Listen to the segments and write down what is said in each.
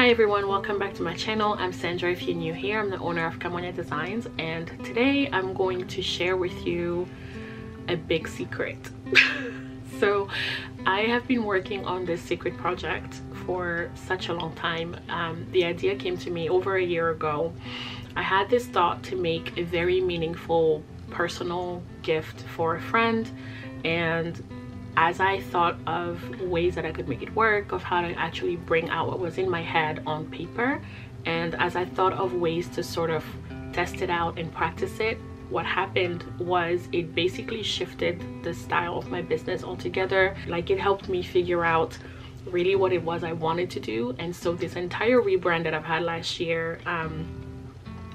Hi everyone, welcome back to my channel. I'm Sandra. If you're new here, I'm the owner of Camonia Designs, and today I'm going to share with you a big secret. So I have been working on this secret project for such a long time. The idea came to me over a year ago. I had this thought to make a very meaningful personal gift for a friend, and as I thought of ways that I could make it work, of how to actually bring out what was in my head on paper, and as I thought of ways to sort of test it out and practice it, what happened was it basically shifted the style of my business altogether. Like, it helped me figure out really what it was I wanted to do. And so this entire rebrand that I've had last year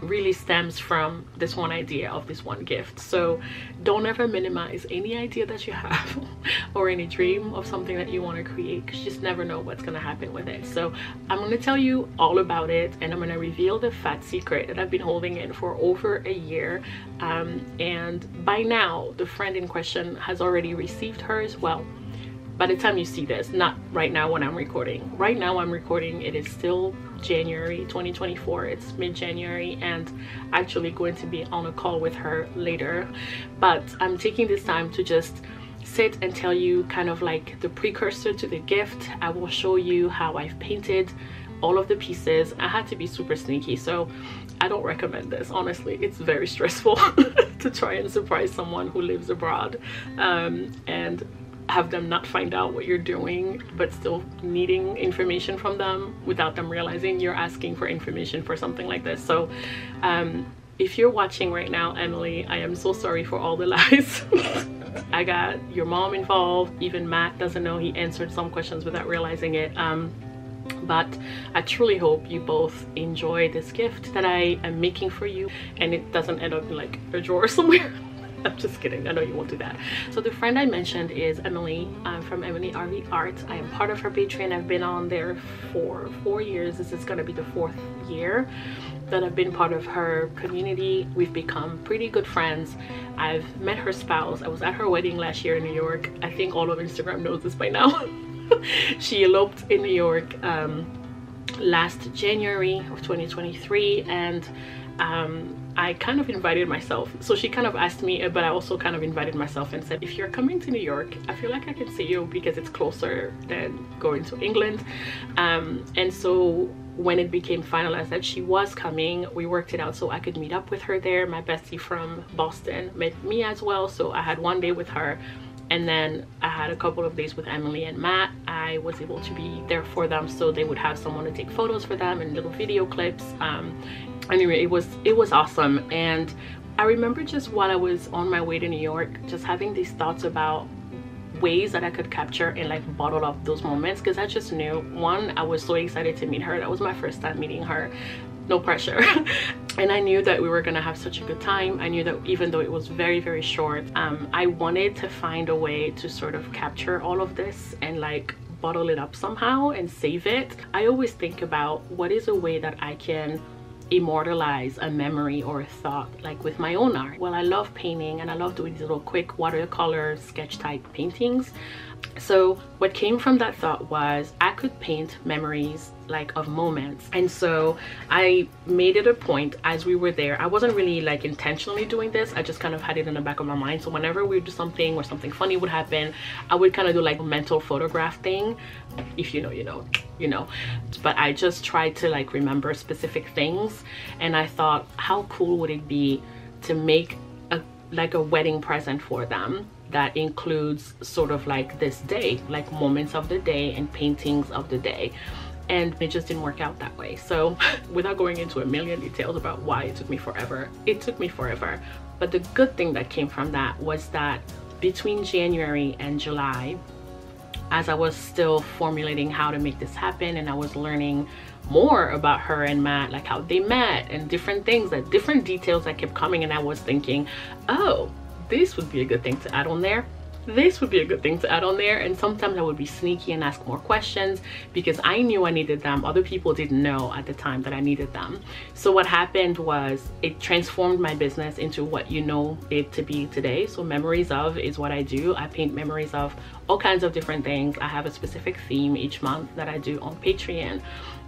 really stems from this one idea of this one gift. So don't ever minimize any idea that you have or any dream of something that you want to create, because you just never know what's going to happen with it. So I'm going to tell you all about it, and I'm going to reveal the fat secret that I've been holding in for over a year, and by now the friend in question has already received hers. Well, by the time you see this, not right now when I'm recording. Right now I'm recording, it is still January 2024. It's mid-January, and actually going to be on a call with her later. But I'm taking this time to just sit and tell you kind of like the precursor to the gift. I will show you how I've painted all of the pieces. I had to be super sneaky, so I don't recommend this. Honestly, it's very stressful to try and surprise someone who lives abroad and have them not find out what you're doing, but still needing information from them without them realizing you're asking for information for something like this. So if you're watching right now, Emily, I am so sorry for all the lies. I got your mom involved. Even Matt doesn't know. He answered some questions without realizing it. But I truly hope you both enjoy this gift that I am making for you, and it doesn't end up in like a drawer somewhere. I'm just kidding, I know you won't do that. So the friend I mentioned is Emily from Emily Harvey Art. I am part of her Patreon. I've been on there for 4 years. This is going to be the 4th year that I've been part of her community. We've become pretty good friends. I've met her spouse. I was at her wedding last year in New York. I think all of Instagram knows this by now. She eloped in New York last January of 2023, and I kind of invited myself. So she kind of asked me, but I also kind of invited myself and said, if you're coming to New York, I feel like I can see you because it's closer than going to England. And so when it became finalized that she was coming, we worked it out so I could meet up with her there. My bestie from Boston met me as well, so I had one day with her, and then I had a couple of days with Emily and Matt. I was able to be there for them so they would have someone to take photos for them and little video clips. Anyway, it was awesome. And I remember just while I was on my way to New York, just having these thoughts about ways that I could capture and like bottle up those moments, because I just knew, one, I was so excited to meet her. That was my first time meeting her. No pressure. And I knew that we were gonna have such a good time. I knew that even though it was very, very short, I wanted to find a way to sort of capture all of this and like bottle it up somehow and save it. I always think about what is a way that I can immortalize a memory or a thought, like with my own art. Well, I love painting and I love doing these little quick watercolor sketch type paintings. So what came from that thought was I could paint memories like of moments. And so I made it a point as we were there. I wasn't really like intentionally doing this. I just kind of had it in the back of my mind. So whenever we would do something or something funny would happen, I would kind of do like a mental photograph thing. If you know, you know. But I just tried to like remember specific things. And I thought, how cool would it be to make like a wedding present for them that includes sort of like this day, like moments of the day and paintings of the day. And it just didn't work out that way. So without going into a million details about why it took me forever, but the good thing that came from that was that between January and July, as I was still formulating how to make this happen, and I was learning more about her and Matt, like how they met and different things, like different details that kept coming, and I was thinking, oh, this would be a good thing to add on there. This would be a good thing to add on there. And sometimes I would be sneaky and ask more questions because I knew I needed them. Other people didn't know at the time that I needed them. So what happened was it transformed my business into what you know it to be today. So memories of is what I do. I paint memories of all kinds of different things. I have a specific theme each month that I do on Patreon,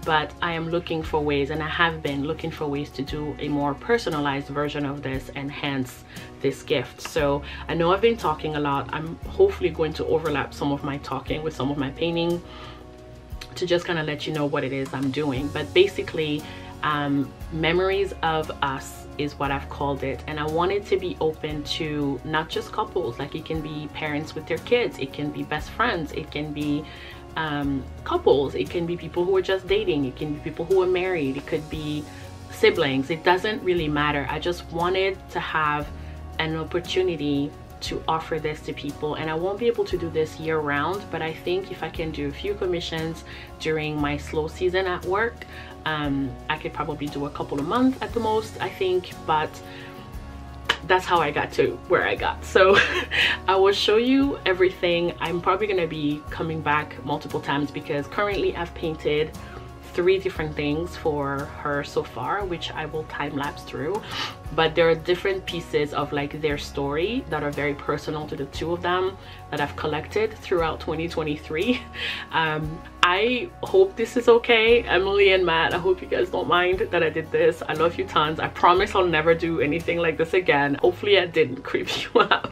but I am looking for ways, and I have been looking for ways to do a more personalized version of this, and hence this gift. So I know I've been talking a lot. I'm hopefully going to overlap some of my talking with some of my painting to just kind of let you know what it is I'm doing. But basically, memories of us is what I've called it, and I want it to be open to not just couples. Like, it can be parents with their kids, it can be best friends, it can be couples, it can be people who are just dating, it can be people who are married, it could be siblings. It doesn't really matter. I just wanted to have an opportunity to offer this to people, and I won't be able to do this year round, but I think if I can do a few commissions during my slow season at work, I could probably do a couple a month at the most, I think. But that's how I got to where I got. So I will show you everything. I'm probably going to be coming back multiple times because currently I've painted 3 different things for her so far, which I will time lapse through. But there are different pieces of like their story that are very personal to the 2 of them that I've collected throughout 2023. I hope this is okay, Emily and Matt. I hope you guys don't mind that I did this. I love you tons. I promise I'll never do anything like this again. Hopefully I didn't creep you out.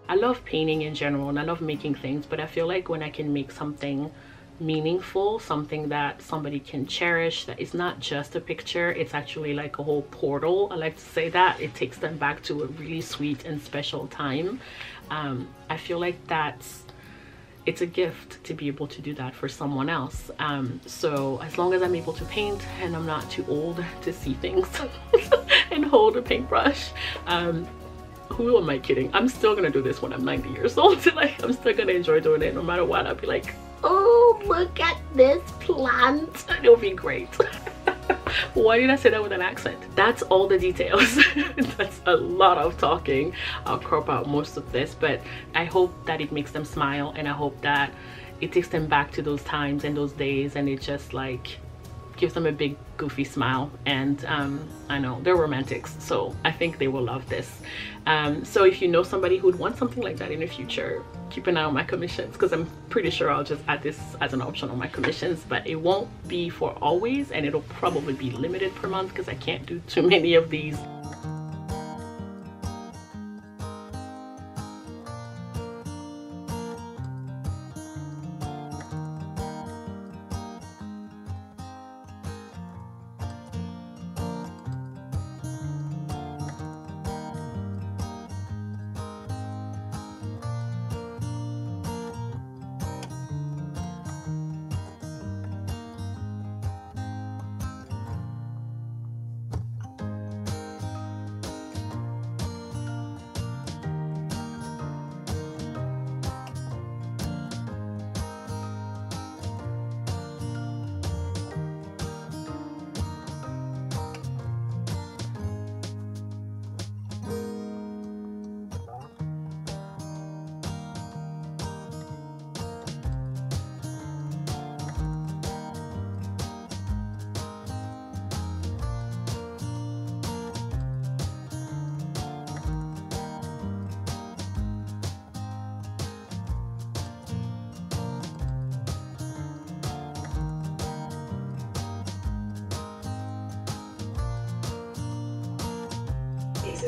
I love painting in general, and I love making things, but I feel like when I can make something meaningful, something that somebody can cherish, that is not just a picture, it's actually like a whole portal. I like to say that it takes them back to a really sweet and special time. I feel like it's a gift to be able to do that for someone else. So as long as I'm able to paint and I'm not too old to see things and hold a paintbrush, who am I kidding? I'm still gonna do this when I'm 90 years old. Like, I'm still gonna enjoy doing it no matter what. I'll be like, oh, look at this plant. It'll be great. Why did I say that with an accent? That's all the details. That's a lot of talking. I'll crop out most of this, but I hope that it makes them smile, and I hope that it takes them back to those times and those days, and it just like gives them a big goofy smile. And I know they're romantics, so I think they will love this. So if you know somebody who'd want something like that in the future, keep an eye on my commissions, because I'm pretty sure I'll just add this as an option on my commissions, but it won't be for always, and it'll probably be limited per month because I can't do too many of these.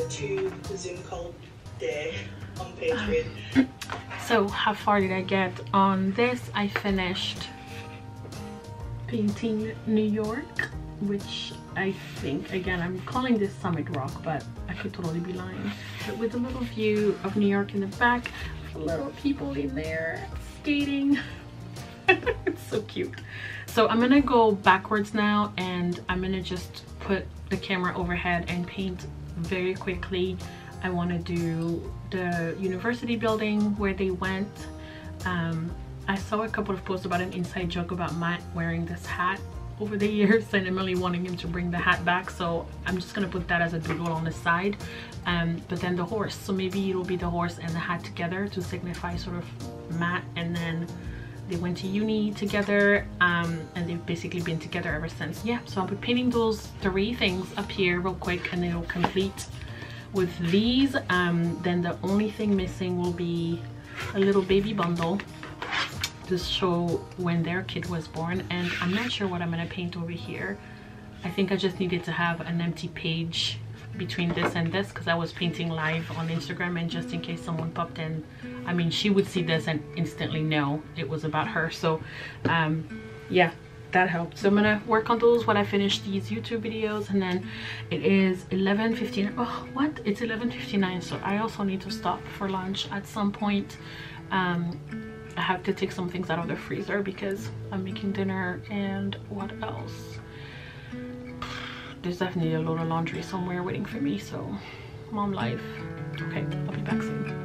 To the Zoom call day on Patreon. So how far did I get on this? I finished painting New York, which I think, again, I'm calling this Summit Rock, but I could totally be lying. But with a little view of New York in the back, little people in there skating. It's so cute. So I'm gonna go backwards now, and I'm gonna just put the camera overhead and paint very quickly. I want to do the university building where they went. I saw a couple of posts about an inside joke about Matt wearing this hat over the years and Emily wanting him to bring the hat back, so I'm just gonna put that as a doodle on the side. But then the horse, so maybe it'll be the horse and the hat together to signify sort of Matt, and then they went to uni together, and they've basically been together ever since. Yeah, so I'll be painting those 3 things up here real quick, and it'll complete with these. Then the only thing missing will be a little baby bundle to show when their kid was born, and I'm not sure what I'm gonna paint over here. I think I just needed to have an empty page between this and this because I was painting live on Instagram, and just in case someone popped in, I mean, she would see this and instantly know it was about her. So yeah, that helped. So I'm gonna work on those when I finish these YouTube videos, and then it is 11:59. Oh, what? It's 11:59, so I also need to stop for lunch at some point. I have to take some things out of the freezer because I'm making dinner. And what else? There's definitely a load of laundry somewhere waiting for me, so mom life. Okay, I'll be back soon.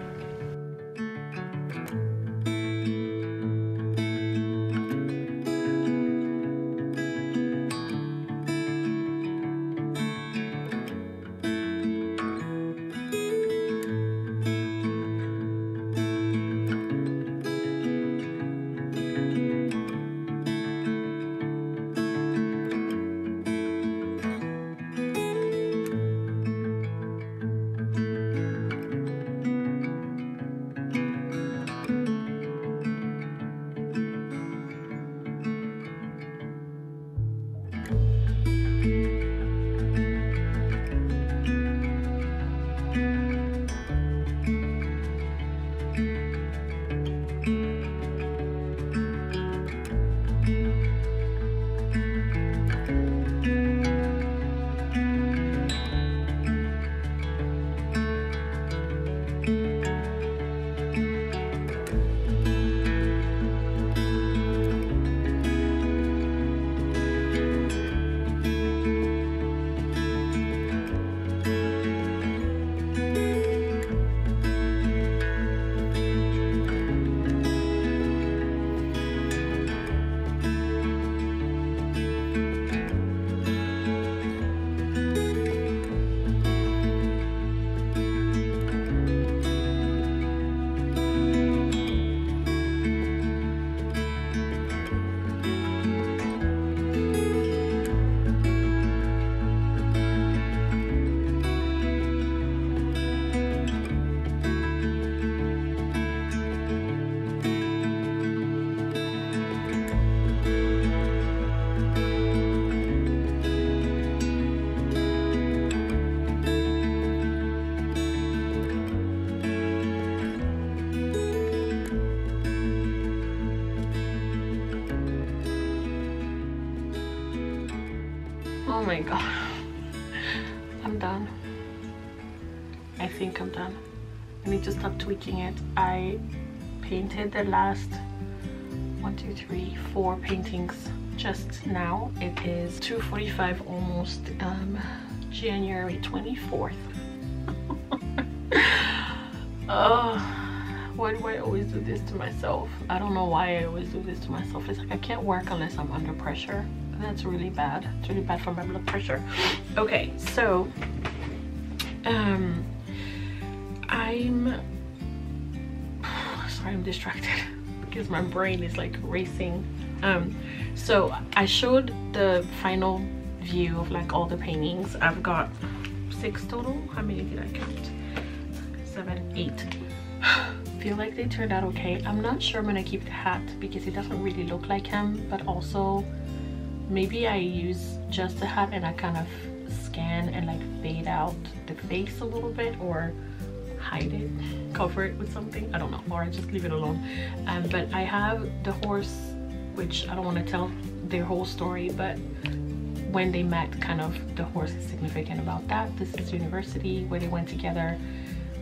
Oh my god, I'm done. I think I'm done. I need to stop tweaking it. I painted the last 1, 2, 3, 4 paintings just now. It is 2:45 almost, January 24th. Oh, why do I always do this to myself? I don't know why I always do this to myself. It's like I can't work unless I'm under pressure. That's really bad. It's really bad for my blood pressure. Okay, so I'm distracted because my brain is like racing. So I showed the final view of like all the paintings. I've got 6 total. How many did I count? 7, 8. Feel like they turned out okay. I'm not sure I'm gonna keep the hat because it doesn't really look like him, but also maybe I use just the hat and I kind of scan and like fade out the face a little bit, or hide it, cover it with something, I don't know, or I just leave it alone. But I have the horse, which I don't want to tell their whole story, but when they met, kind of the horse is significant about that. This is university where they went together.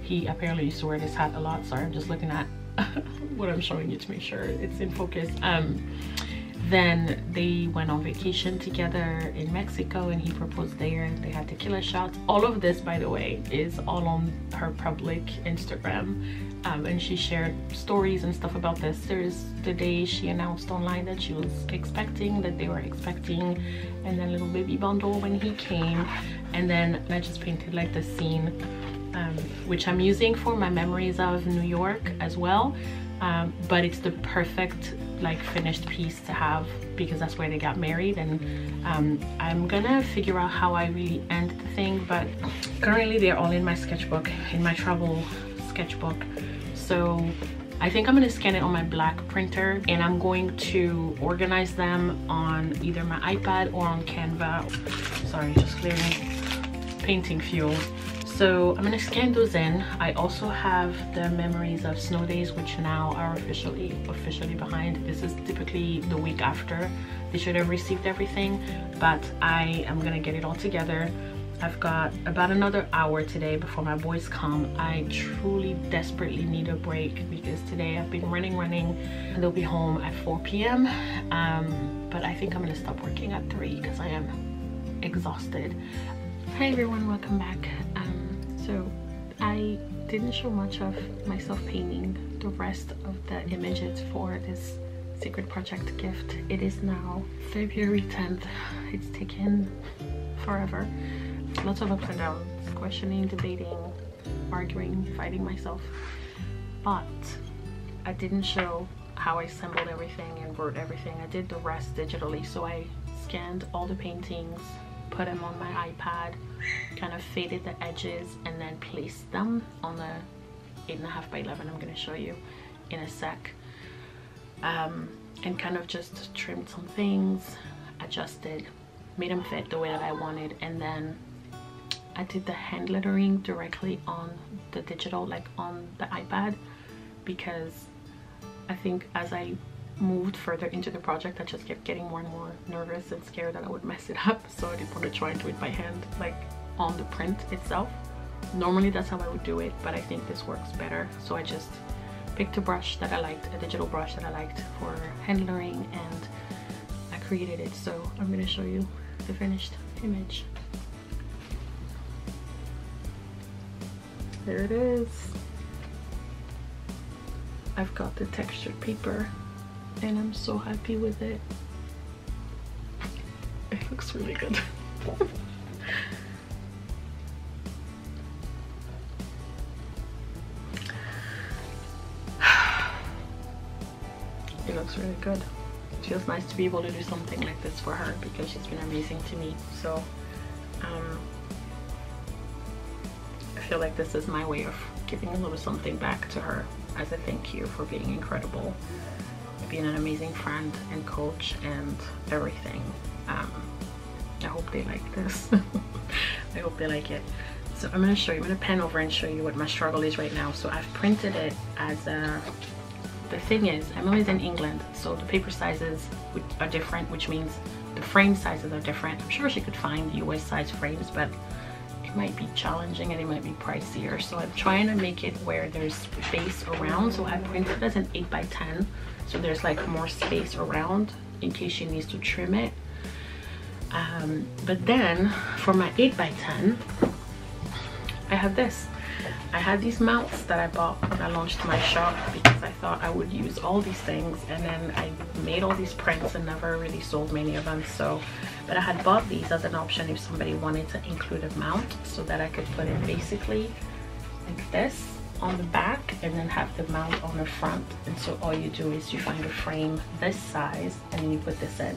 He apparently used to wear this hat a lot. Sorry, I'm just looking at what I'm showing you to make sure it's in focus. Then they went on vacation together in Mexico and he proposed there and they had tequila shots. All of this, by the way, is all on her public Instagram, and she shared stories and stuff about this. There's the day she announced online that she was expecting, that they were expecting, and then little baby bundle when he came. And then I just painted like the scene, which I'm using for my memories of New York as well. But it's the perfect like finished piece to have because that's where they got married. And I'm gonna figure out how I really end the thing, but currently they're all in my sketchbook, in my travel sketchbook. So I think I'm going to scan it on my black printer, and I'm going to organize them on either my iPad or on Canva. Sorry, just clearing painting fuel. So I'm going to scan those in. I also have the memories of snow days, which now are officially behind. This is typically the week after they should have received everything, but I am going to get it all together. I've got about another hour today before my boys come. I truly desperately need a break because today I've been running and they'll be home at 4 p.m. But I think I'm gonna stop working at 3 because I am exhausted. Hi everyone, welcome back. So I didn't show much of myself painting the rest of the images for this secret project gift. It is now February 10th. It's taken forever. Lots of ups and downs, questioning, debating, arguing, fighting myself, but I didn't show how I assembled everything and wrote everything. I did the rest digitally. So I scanned all the paintings, put them on my iPad, kind of faded the edges, and then placed them on the 8.5 by 11 I'm going to show you in a sec, and kind of just trimmed some things, adjusted, made them fit the way that I wanted, and then I did the hand lettering directly on the digital, like on the iPad, because I think as I moved further into the project I just kept getting more and more nervous and scared that I would mess it up, so I didn't want to try and do it by hand, like on the print itself. Normally that's how I would do it, but I think this works better, so I just picked a brush that I liked, a digital brush that I liked for hand lettering, and I created it. So I'm going to show you the finished image. There it is. I've got the textured paper and I'm so happy with it. It looks really good. It looks really good. It feels nice to be able to do something like this for her because she's been amazing to me. So I feel like this is my way of giving a little something back to her as a thank you for being incredible, being an amazing friend and coach and everything. I hope they like this. I hope they like it. So I'm going to show you, I'm going to pen over and show you what my struggle is right now. So I've printed it as a, the thing is, Emily's in England, so the paper sizes are different, which means the frame sizes are different. I'm sure she could find US size frames, but it might be challenging and it might be pricier. So I'm trying to make it where there's space around. So I printed it as an 8 by 10. So there's like more space around in case she needs to trim it. But then for my 8 by 10, I have this. I had these mounts that I bought when I launched my shop because I thought I would use all these things, and then I made all these prints and never really sold many of them. So, but I had bought these as an option if somebody wanted to include a mount, so that I could put it basically like this on the back and then have the mount on the front. And so all you do is you find a frame this size and then you put this in.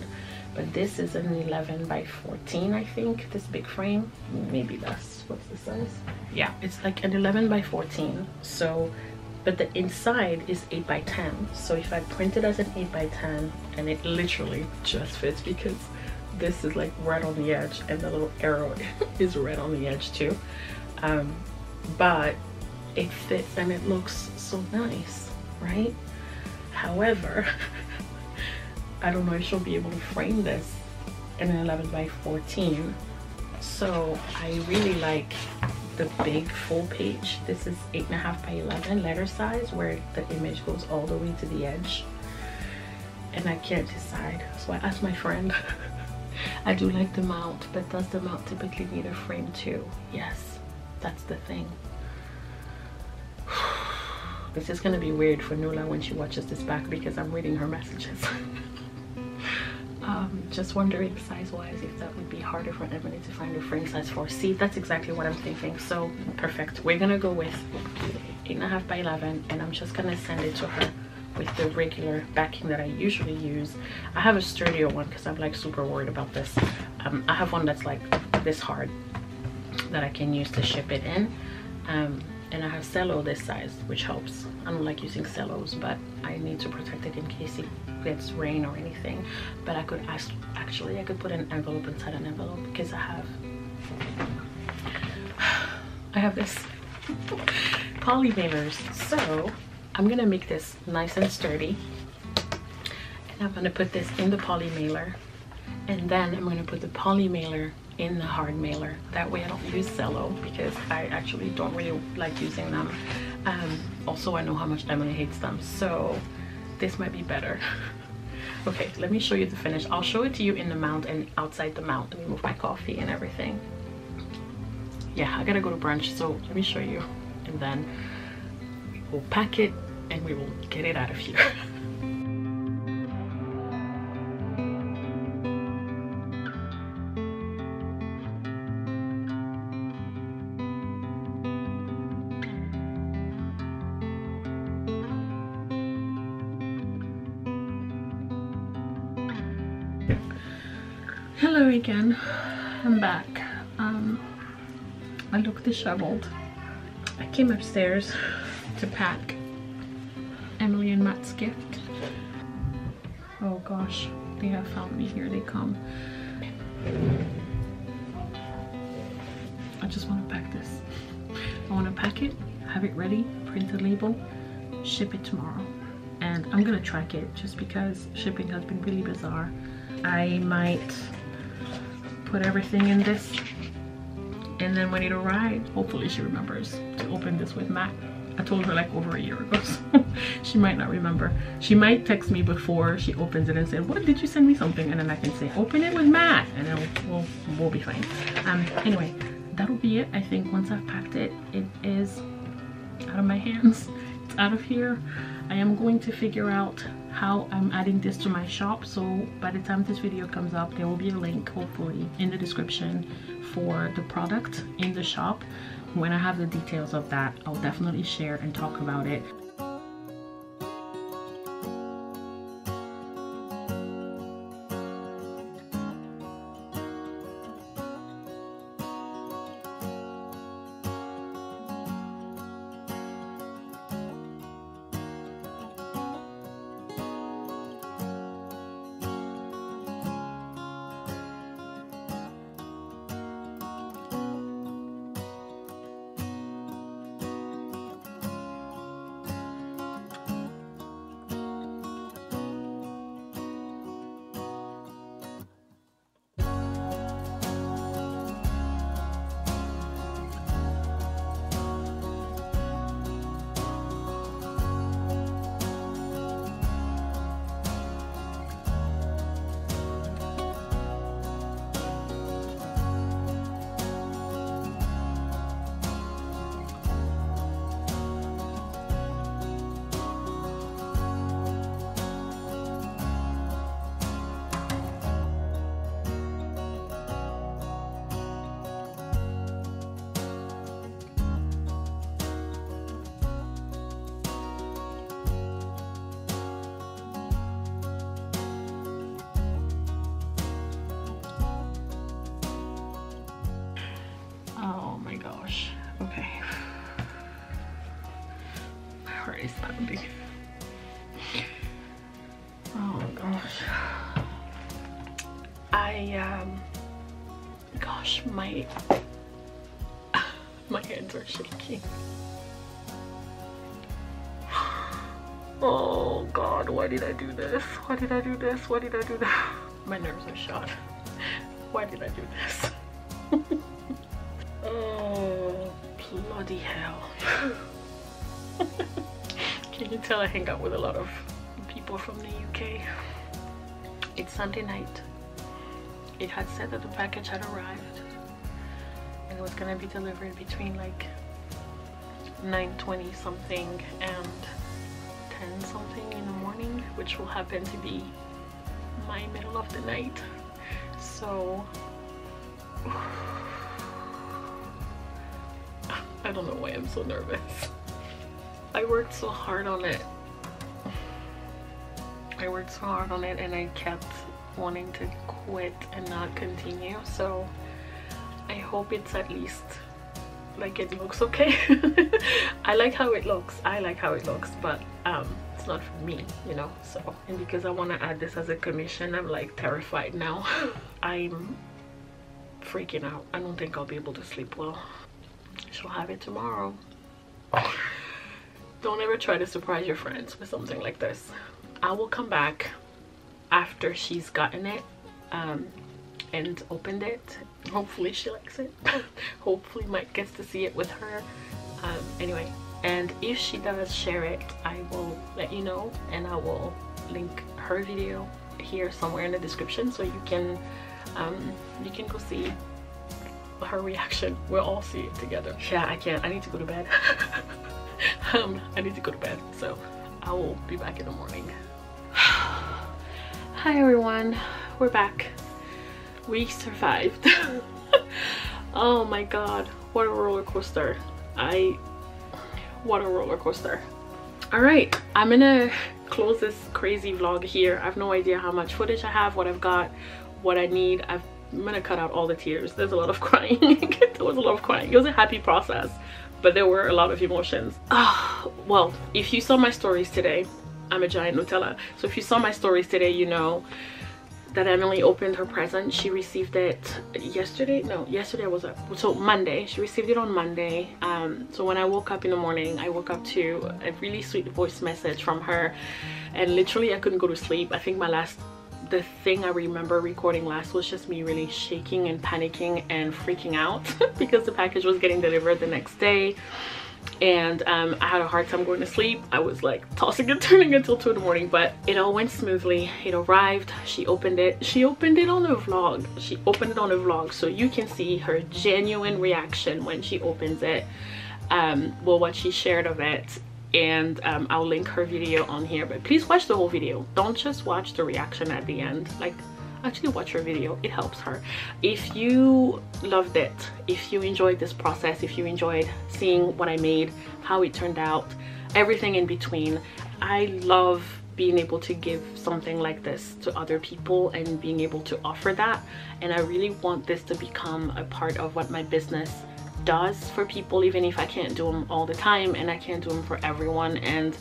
But this is an 11 by 14, I think, this big frame. Maybe that's, what's the size? Yeah, it's like an 11 by 14. So, but the inside is 8 by 10. So if I print it as an 8 by 10, and it literally just fits because this is like right on the edge and the little arrow is right on the edge too. But it fits and it looks so nice, right? However, I don't know if she'll be able to frame this in an 11 by 14. So I really like the big full page. This is 8.5 by 11 letter size where the image goes all the way to the edge. And I can't decide. So I asked my friend, I do like the mount, but does the mount typically need a frame too? Yes, that's the thing. This is gonna be weird for Nula when she watches this back because I'm reading her messages. Just wondering size-wise if that would be harder for Emily to find a frame size for. See, that's exactly what I'm thinking. So perfect. We're gonna go with 8.5 by 11, and I'm just gonna send it to her with the regular backing that I usually use. I have a sturdier one because I'm like super worried about this. I have one that's like this hard that I can use to ship it in. and I have cello this size, which helps. I don't like using cellos, but I need to protect it in case it gets rain or anything. But I could actually I could put an envelope inside an envelope, because I have this poly mailers. So I'm gonna make this nice and sturdy, and I'm gonna put this in the poly mailer, and then I'm gonna put the poly mailer in the hard mailer. That way I don't use cello, because I actually don't really like using them. Also, I know how much Emily hates them, so this might be better. Okay, let me show you the finish. I'll show it to you in the mount and outside the mount. Let me move my coffee and everything. Yeah, I gotta go to brunch, so let me show you, and then we'll pack it and we will get it out of here. Hello again, I'm back. I look disheveled. I came upstairs to pack Emily and Matt's gift. Oh gosh, they have found me. Here they come. I just want to pack this. I want to pack it, have it ready, print a label, ship it tomorrow. And I'm gonna track it, just because shipping has been really bizarre. I might put everything in this, and then when it arrives, hopefully she remembers to open this with Matt. I told her like over a year ago, so she might not remember. She might text me before she opens it and say, what, did you send me something? And then I can say, open it with Matt, and then we'll be fine. Anyway, that'll be it. I think once I've packed it, it is out of my hands. It's out of here. I am going to figure out how I'm adding this to my shop, so by the time this video comes up, there will be a link hopefully in the description for the product in the shop. When I have the details of that, I'll definitely share and talk about it. Okay, my heart is pounding. Oh gosh, gosh, my hands are shaking. Oh god, why did I do this? Why did I do this? Why did I do this? My nerves are shot. Why did I do this? Oh, bloody hell. Can you tell I hang out with a lot of people from the UK? It's Sunday night. It had said that the package had arrived and it was gonna be delivered between like 9:20 something and 10 something in the morning, which will happen to be my middle of the night. So I don't know why I'm so nervous. I worked so hard on it. And I kept wanting to quit and not continue. So I hope it's at least like it looks okay. I like how it looks, but it's not for me, you know. So, and because I want to add this as a commission, I'm like terrified now. I'm freaking out. I don't think I'll be able to sleep well. She'll have it tomorrow. Don't ever try to surprise your friends with something like this. I will come back after she's gotten it and opened it. Hopefully she likes it. Hopefully Mike gets to see it with her. Anyway, and if she does share it, I will let you know, and I will link her video here somewhere in the description, so you can go see her reaction. We'll all see it together. Yeah, I can't. I need to go to bed. I need to go to bed, so I will be back in the morning. Hi everyone, we're back. We survived. Oh my god, what a roller coaster. What a roller coaster. All right, I'm gonna close this crazy vlog here. I have no idea how much footage I have, what I've got, what I need. I'm gonna cut out all the tears. There's a lot of crying. There was a lot of crying. It was a happy process, but there were a lot of emotions. Well, if you saw my stories today, I'm a giant Nutella, so if you saw my stories today, you know that Emily opened her present. She received it yesterday. No, yesterday was so Monday. She received it on Monday. So when I woke up in the morning, I woke up to a really sweet voice message from her, and literally I couldn't go to sleep. I think the thing I remember recording last was just me really shaking and panicking and freaking out because the package was getting delivered the next day, and I had a hard time going to sleep. I was like tossing and turning until 2 in the morning, but it all went smoothly. It arrived, she opened it on a vlog. She opened it on a vlog, so you can see her genuine reaction when she opens it. Well, what she shared of it, and I'll link her video on here, but please watch the whole video. Don't just watch the reaction at the end. Like, actually watch her video. It helps her. If you loved it, if you enjoyed this process, if you enjoyed seeing what I made, how it turned out, everything in between, I love being able to give something like this to other people and being able to offer that, and I really want this to become a part of what my business does for people, even if I can't do them all the time and I can't do them for everyone and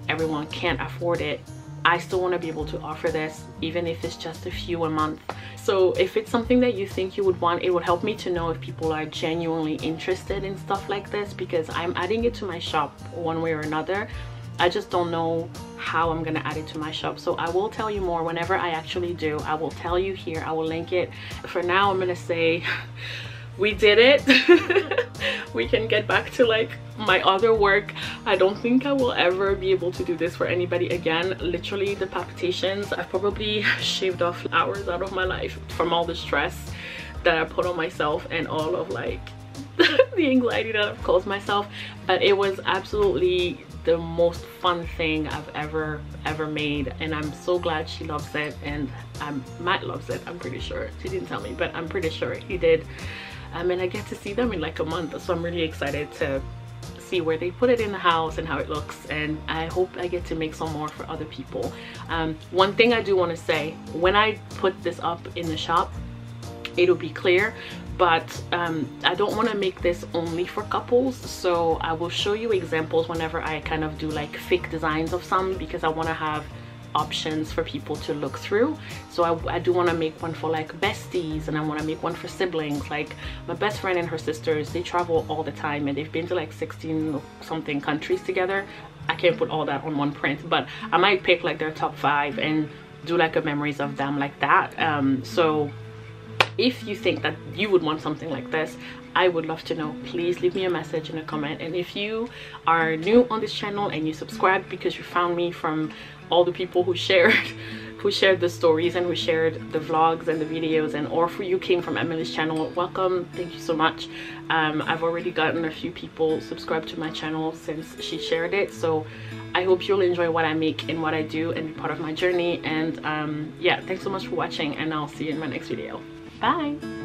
everyone can't afford it. I still want to be able to offer this, even if it's just a few a month. So if it's something that you think you would want, it would help me to know if people are genuinely interested in stuff like this, because I'm adding it to my shop one way or another. I just don't know how I'm gonna add it to my shop, so I will tell you more whenever I actually do. I will tell you here, I will link it. For now, I'm gonna say we did it. We can get back to like my other work. I don't think I will ever be able to do this for anybody again. Literally, the palpitations, I've probably shaved off hours out of my life from all the stress that I put on myself and all of like the anxiety that I've caused myself. But it was absolutely the most fun thing I've ever made, and I'm so glad she loves it, and Matt loves it. I'm pretty sure. She didn't tell me, but I'm pretty sure he did. And I get to see them in like a month, so I'm really excited to see where they put it in the house and how it looks, and I hope I get to make some more for other people. One thing I do want to say, when I put this up in the shop, it'll be clear, but I don't want to make this only for couples, so I will show you examples whenever I kind of do like fake designs of some, because I want to have options for people to look through. So I do want to make one for like besties, and I want to make one for siblings. Like my best friend and her sisters, they travel all the time and they've been to like 16 something countries together. I can't put all that on one print, but I might pick like their top 5 and do like a memories of them like that. So if you think that you would want something like this, I would love to know. Please leave me a message in a comment. And if you are new on this channel and you subscribed because you found me from all the people who shared the stories and who shared the vlogs and the videos, and or for you came from Emily's channel, welcome. Thank you so much. I've already gotten a few people subscribed to my channel since she shared it, so I hope you'll enjoy what I make and what I do and be part of my journey. And yeah, thanks so much for watching, and I'll see you in my next video. Bye.